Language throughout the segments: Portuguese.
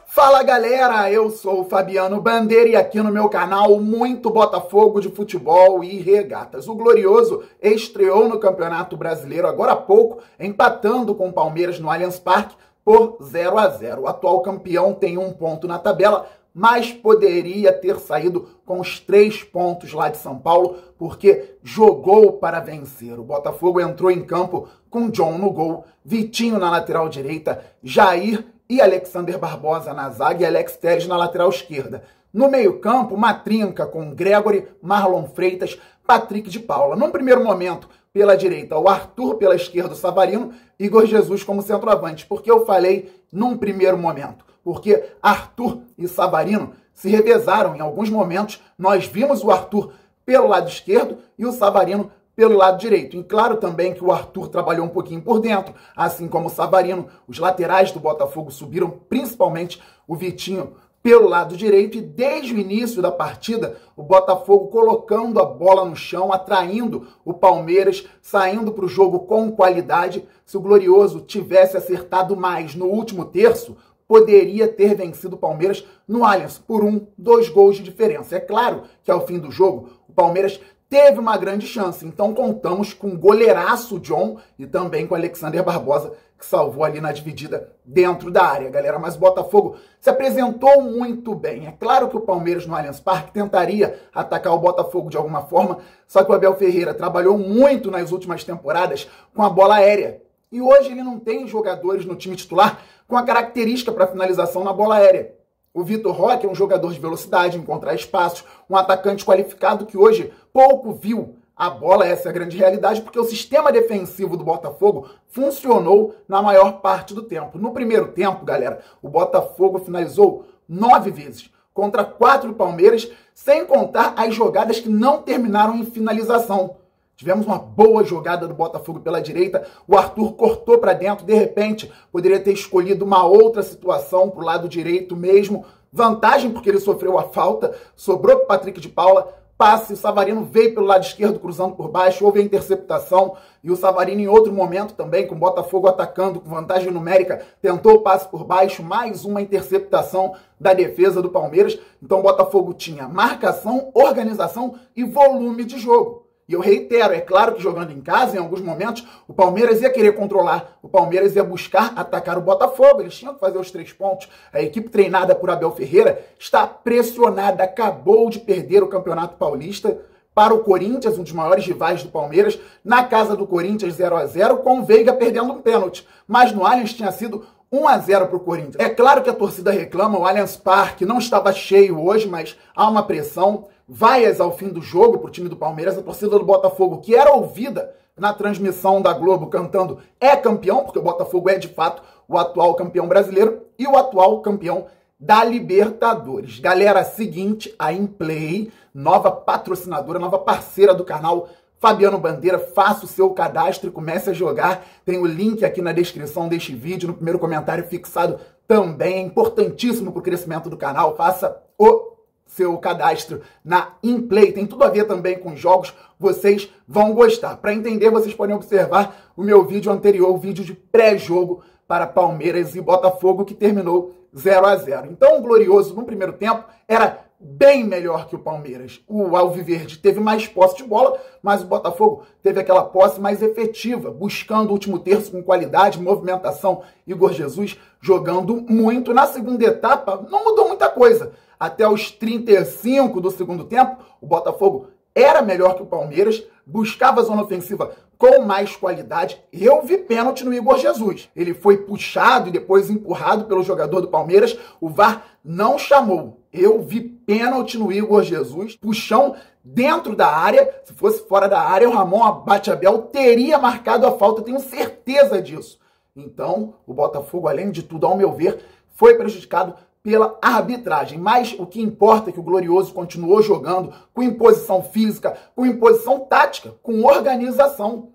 Fala galera, eu sou o Fabiano Bandeira e aqui no meu canal muito Botafogo de futebol e regatas. O Glorioso estreou no Campeonato Brasileiro agora há pouco, empatando com o Palmeiras no Allianz Parque por 0-0. O atual campeão tem 1 ponto na tabela, mas poderia ter saído com os 3 pontos lá de São Paulo, porque jogou para vencer. O Botafogo entrou em campo com John no gol, Vitinho na lateral direita, Jair e Alexander Barbosa na zaga e Alex Telles na lateral esquerda. No meio-campo, uma trinca com Gregory, Marlon Freitas, Patrick de Paula. Num primeiro momento, pela direita, o Arthur, pela esquerda, o Savarino, Igor Jesus como centroavante. Por que eu falei num primeiro momento? Porque Arthur e Savarino se revezaram em alguns momentos. Nós vimos o Arthur pelo lado esquerdo e o Savarino pelo lado direito. E claro também que o Arthur trabalhou um pouquinho por dentro, assim como o Savarino. Os laterais do Botafogo subiram, principalmente o Vitinho pelo lado direito, e desde o início da partida, o Botafogo colocando a bola no chão, atraindo o Palmeiras, saindo para o jogo com qualidade. Se o Glorioso tivesse acertado mais no último terço, poderia ter vencido o Palmeiras no Allianz por 2 gols de diferença. É claro que ao fim do jogo, o Palmeiras teve uma grande chance, então contamos com o goleiraço John e também com o Alexander Barbosa, que salvou ali na dividida dentro da área, galera. Mas o Botafogo se apresentou muito bem. É claro que o Palmeiras no Allianz Parque tentaria atacar o Botafogo de alguma forma, só que o Abel Ferreira trabalhou muito nas últimas temporadas com a bola aérea. E hoje ele não tem jogadores no time titular com a característica para finalização na bola aérea. O Vitor Roque é um jogador de velocidade, encontrar espaços, um atacante qualificado que hoje pouco viu a bola. Essa é a grande realidade, porque o sistema defensivo do Botafogo funcionou na maior parte do tempo. No primeiro tempo, galera, o Botafogo finalizou 9 vezes, contra 4 do Palmeiras, sem contar as jogadas que não terminaram em finalização. Tivemos uma boa jogada do Botafogo pela direita, o Arthur cortou para dentro, de repente poderia ter escolhido uma outra situação para o lado direito mesmo. Vantagem porque ele sofreu a falta, sobrou para o Patrick de Paula, passe, o Savarino veio pelo lado esquerdo cruzando por baixo, houve a interceptação e o Savarino em outro momento também, com o Botafogo atacando com vantagem numérica, tentou o passe por baixo, mais uma interceptação da defesa do Palmeiras. Então o Botafogo tinha marcação, organização e volume de jogo. E eu reitero, é claro que jogando em casa, em alguns momentos, o Palmeiras ia querer controlar, o Palmeiras ia buscar atacar o Botafogo, eles tinham que fazer os 3 pontos. A equipe treinada por Abel Ferreira está pressionada, acabou de perder o Campeonato Paulista para o Corinthians, um dos maiores rivais do Palmeiras, na casa do Corinthians 0-0, com o Veiga perdendo um pênalti. Mas no Allianz tinha sido 1-0 para o Corinthians. É claro que a torcida reclama, o Allianz Parque não estava cheio hoje, mas há uma pressão. Vaias ao fim do jogo para o time do Palmeiras, a torcida do Botafogo, que era ouvida na transmissão da Globo cantando "é campeão", porque o Botafogo é de fato o atual campeão brasileiro e o atual campeão da Libertadores. Galera, seguinte, a Inplay, nova patrocinadora, nova parceira do canal Fabiano Bandeira, faça o seu cadastro e comece a jogar. Tem o link aqui na descrição deste vídeo, no primeiro comentário fixado também. É importantíssimo para o crescimento do canal. Faça o seu cadastro na Inplay. Tem tudo a ver também com jogos, vocês vão gostar. Para entender, vocês podem observar o meu vídeo anterior, o vídeo de pré-jogo para Palmeiras e Botafogo, que terminou 0-0. Então o Glorioso, no primeiro tempo, era bem melhor que o Palmeiras. O Alviverde teve mais posse de bola, mas o Botafogo teve aquela posse mais efetiva, buscando o último terço com qualidade, movimentação. Igor Jesus jogando muito. Na segunda etapa, não mudou muita coisa. Até os 35 do segundo tempo, o Botafogo era melhor que o Palmeiras, buscava a zona ofensiva com mais qualidade. Eu vi pênalti no Igor Jesus. Ele foi puxado e depois empurrado pelo jogador do Palmeiras. O VAR não chamou. Eu vi pênalti no Igor Jesus, puxão dentro da área. Se fosse fora da área, o Ramon Abate-Abel teria marcado a falta, eu tenho certeza disso. Então, o Botafogo, além de tudo, ao meu ver, foi prejudicado pela arbitragem. Mas o que importa é que o Glorioso continuou jogando com imposição física, com imposição tática, com organização.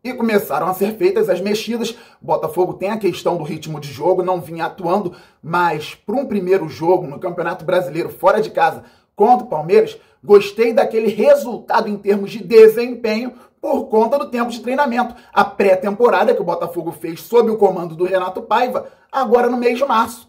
E começaram a ser feitas as mexidas. O Botafogo tem a questão do ritmo de jogo, não vinha atuando, mas para um primeiro jogo no Campeonato Brasileiro fora de casa contra o Palmeiras, Gostei daquele resultado em termos de desempenho por conta do tempo de treinamento. A pré-temporada que o Botafogo fez sob o comando do Renato Paiva, agora no mês de março.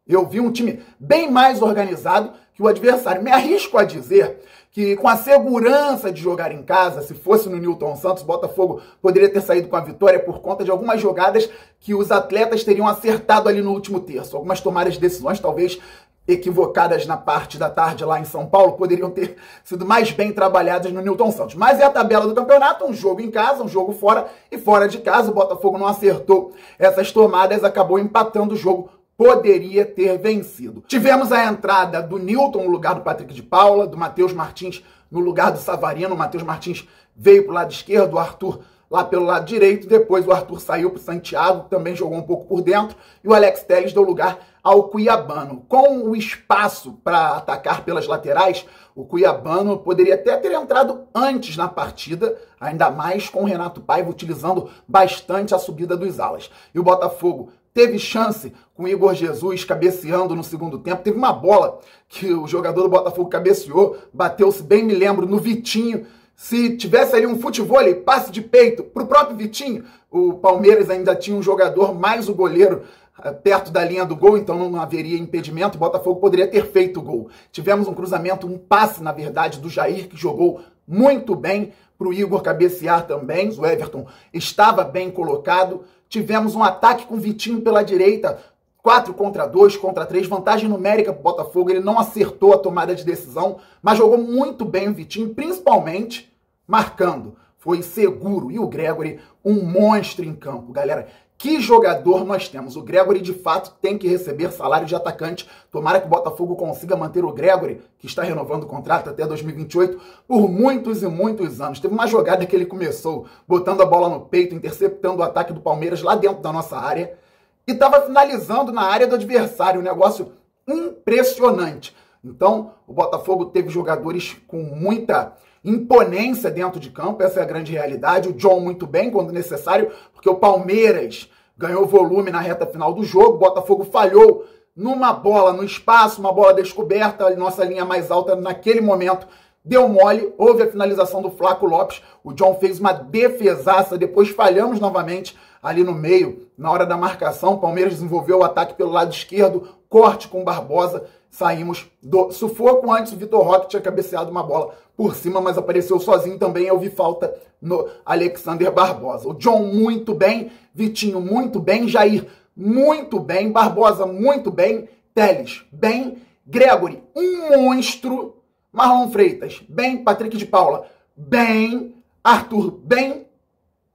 Eu vi um time bem mais organizado que o adversário. Me arrisco a dizer que com a segurança de jogar em casa, se fosse no Newton Santos, o Botafogo poderia ter saído com a vitória por conta de algumas jogadas que os atletas teriam acertado ali no último terço. Algumas tomadas de decisões, talvez equivocadas na parte da tarde lá em São Paulo, poderiam ter sido mais bem trabalhadas no Newton Santos. Mas é a tabela do campeonato, um jogo em casa, um jogo fora, e fora de casa o Botafogo não acertou essas tomadas, acabou empatando o jogo, poderia ter vencido. Tivemos a entrada do Newton no lugar do Patrick de Paula, do Matheus Martins no lugar do Savarino. O Matheus Martins veio para o lado esquerdo, o Arthur lá pelo lado direito, depois o Arthur saiu para o Santiago, também jogou um pouco por dentro, e o Alex Telles deu lugar ao Cuiabano. Com o espaço para atacar pelas laterais, o Cuiabano poderia até ter entrado antes na partida, ainda mais com o Renato Paiva utilizando bastante a subida dos alas. E o Botafogo teve chance com o Igor Jesus cabeceando no segundo tempo. Teve uma bola que o jogador do Botafogo cabeceou, bateu-se bem, me lembro, no Vitinho. Se tivesse ali um futevôlei, passe de peito para o próprio Vitinho, o Palmeiras ainda tinha um jogador mais o goleiro perto da linha do gol, então não haveria impedimento, o Botafogo poderia ter feito o gol. Tivemos um cruzamento, um passe, na verdade, do Jair, que jogou muito bem para o Igor cabecear também. O Everton estava bem colocado. Tivemos um ataque com o Vitinho pela direita, 4 contra 2, contra 3, vantagem numérica para o Botafogo. Ele não acertou a tomada de decisão, mas jogou muito bem o Vitinho, principalmente marcando. Foi seguro. E o Gregori, um monstro em campo, galera. Que jogador nós temos. O Gregori, de fato, tem que receber salário de atacante. Tomara que o Botafogo consiga manter o Gregori, que está renovando o contrato até 2028, por muitos e muitos anos. Teve uma jogada que ele começou botando a bola no peito, interceptando o ataque do Palmeiras lá dentro da nossa área, e estava finalizando na área do adversário. Um negócio impressionante. Então, o Botafogo teve jogadores com muita imponência dentro de campo, essa é a grande realidade. O John muito bem quando necessário, porque o Palmeiras ganhou volume na reta final do jogo, o Botafogo falhou numa bola no espaço, uma bola descoberta, a nossa linha mais alta naquele momento deu mole, houve a finalização do Flaco Lopes, o John fez uma defesaça, depois falhamos novamente ali no meio, na hora da marcação, o Palmeiras desenvolveu o ataque pelo lado esquerdo, corte com o Barbosa, saímos do sufoco. Antes o Vitor Roque tinha cabeceado uma bola por cima, mas apareceu sozinho também. Eu vi falta no Alexander Barbosa. O John muito bem, Vitinho muito bem, Jair muito bem, Barbosa muito bem, Telles bem, Gregori um monstro, Marlon Freitas bem, Patrick de Paula bem, Arthur bem.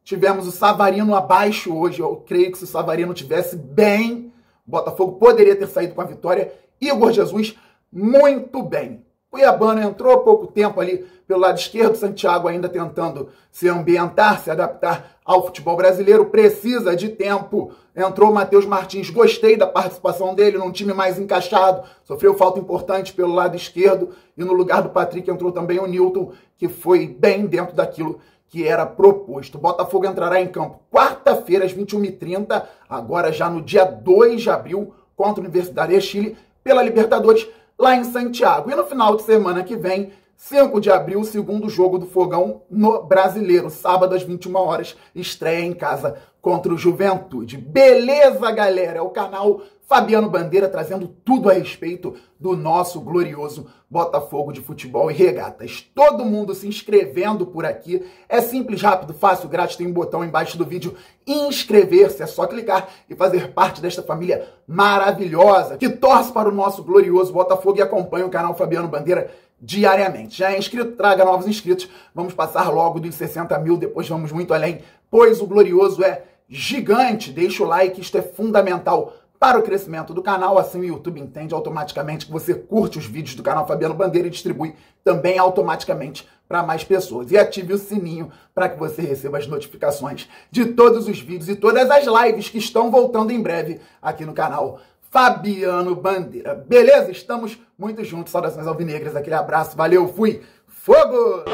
Tivemos o Savarino abaixo hoje. Eu creio que se o Savarino tivesse bem, o Botafogo poderia ter saído com a vitória. Igor Jesus, muito bem. Cuiabano entrou há pouco tempo ali pelo lado esquerdo, Santiago ainda tentando se ambientar, se adaptar ao futebol brasileiro, precisa de tempo. Entrou o Matheus Martins, gostei da participação dele num time mais encaixado, sofreu falta importante pelo lado esquerdo, e no lugar do Patrick entrou também o Newton, que foi bem dentro daquilo que era proposto. O Botafogo entrará em campo quarta-feira às 21h30, agora já no dia 2 de abril, contra a Universidade de Chile, pela Libertadores, lá em Santiago. E no final de semana que vem, 5 de abril, segundo jogo do Fogão no Brasileiro. Sábado às 21 horas, estreia em casa contra o Juventude. Beleza, galera? É o canal Fabiano Bandeira trazendo tudo a respeito do nosso glorioso Botafogo de Futebol e Regatas. Todo mundo se inscrevendo por aqui. É simples, rápido, fácil, grátis. Tem um botão embaixo do vídeo, inscrever-se. É só clicar e fazer parte desta família maravilhosa que torce para o nosso glorioso Botafogo e acompanha o canal Fabiano Bandeira diariamente. Já é inscrito? Traga novos inscritos. Vamos passar logo dos 60 mil, depois vamos muito além, pois o glorioso é gigante. Deixa o like, isto é fundamental para o crescimento do canal, assim o YouTube entende automaticamente que você curte os vídeos do canal Fabiano Bandeira e distribui também automaticamente para mais pessoas. E ative o sininho para que você receba as notificações de todos os vídeos e todas as lives que estão voltando em breve aqui no canal Fabiano Bandeira. Beleza? Estamos muito juntos. Saudações alvinegras, aquele abraço, valeu, fui, fogo!